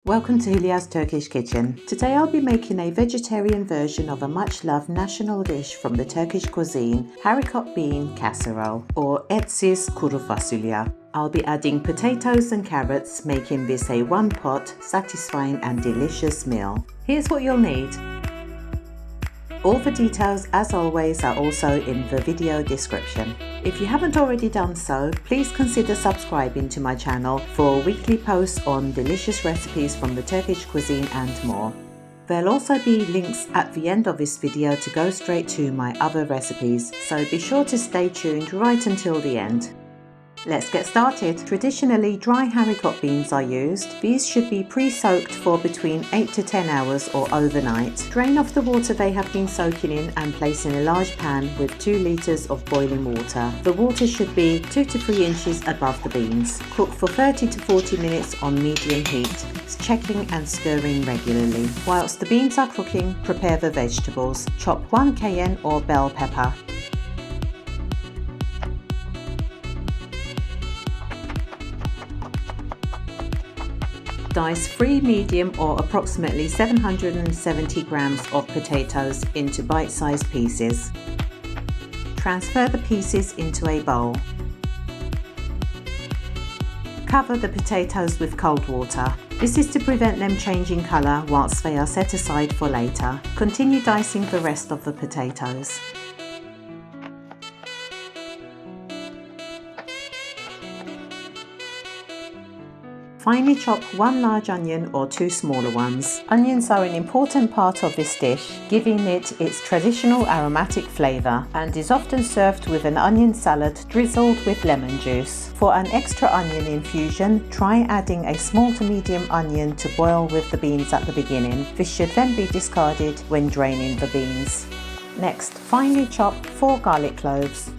Welcome to Hülya's Turkish Kitchen. Today I'll be making a vegetarian version of a much loved national dish from the Turkish cuisine, Haricot Bean casserole or ETSIZ kuru fasulye. I'll be adding potatoes and carrots, making this a one-pot, satisfying and delicious meal. Here's what you'll need. All the details, as always, are also in the video description. If you haven't already done so, please consider subscribing to my channel for weekly posts on delicious recipes from the Turkish cuisine and more. There'll also be links at the end of this video to go straight to my other recipes, so be sure to stay tuned right until the end. Let's get started. Traditionally, dry haricot beans are used. These should be pre-soaked for between 8 to 10 hours or overnight. Drain off the water they have been soaking in and place in a large pan with 2 litres of boiling water. The water should be 2 to 3 inches above the beans. Cook for 30 to 40 minutes on medium heat, checking and stirring regularly. Whilst the beans are cooking, prepare the vegetables. Chop 1 cayenne or bell pepper. Dice 3 medium or approximately 770 grams of potatoes into bite-sized pieces. Transfer the pieces into a bowl. Cover the potatoes with cold water. This is to prevent them changing colour whilst they are set aside for later. Continue dicing the rest of the potatoes. Finely chop 1 large onion or 2 smaller ones. Onions are an important part of this dish, giving it its traditional aromatic flavour, and is often served with an onion salad drizzled with lemon juice. For an extra onion infusion, try adding a small to medium onion to boil with the beans at the beginning. This should then be discarded when draining the beans. Next, finely chop 4 garlic cloves.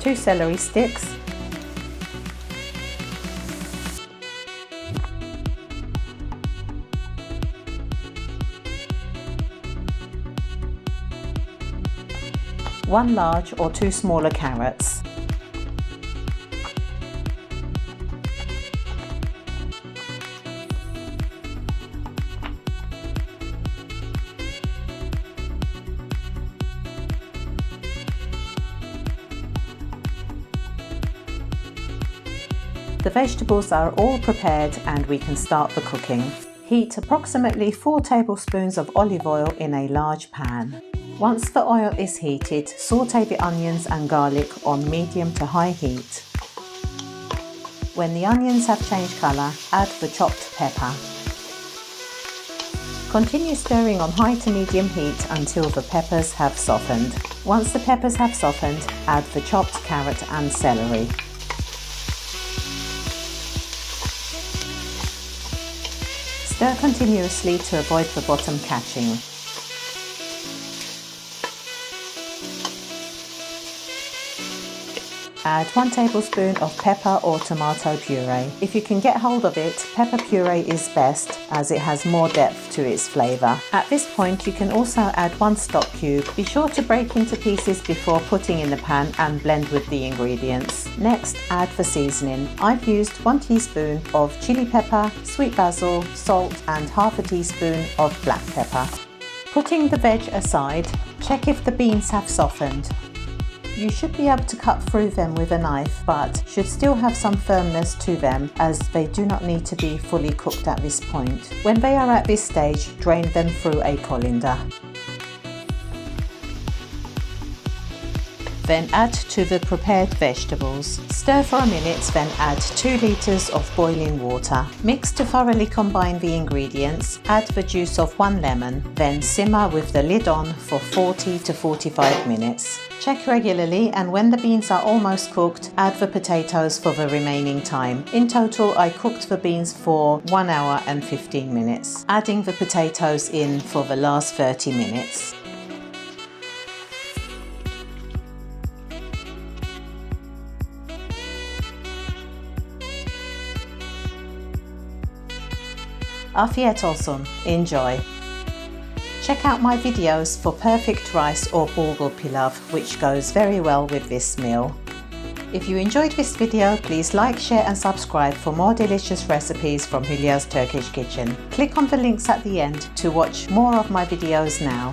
2 celery sticks, 1 large or 2 smaller carrots, The vegetables are all prepared and we can start the cooking. Heat approximately 4 tablespoons of olive oil in a large pan. Once the oil is heated, saute the onions and garlic on medium to high heat. When the onions have changed colour, add the chopped pepper. Continue stirring on high to medium heat until the peppers have softened. Once the peppers have softened, add the chopped carrot and celery. Stir continuously to avoid the bottom catching. Add 1 tablespoon of pepper or tomato puree. If you can get hold of it, pepper puree is best as it has more depth to its flavour. At this point you can also add 1 stock cube. Be sure to break into pieces before putting in the pan and blend with the ingredients. Next, add the seasoning. I've used 1 teaspoon of chili pepper, sweet basil, salt and half a teaspoon of black pepper. Putting the veg aside, check if the beans have softened. You should be able to cut through them with a knife, but should still have some firmness to them as they do not need to be fully cooked at this point. When they are at this stage, drain them through a colander. Then add to the prepared vegetables. Stir for a minute, then add 2 litres of boiling water. Mix to thoroughly combine the ingredients. Add the juice of 1 lemon, then simmer with the lid on for 40 to 45 minutes. Check regularly, and when the beans are almost cooked, add the potatoes for the remaining time. In total, I cooked the beans for 1 hour and 15 minutes, adding the potatoes in for the last 30 minutes. Afiyet olsun. Enjoy. Check out my videos for perfect rice or bulgur pilaf, which goes very well with this meal. If you enjoyed this video, please like, share and subscribe for more delicious recipes from Hülya's Turkish Kitchen. Click on the links at the end to watch more of my videos now.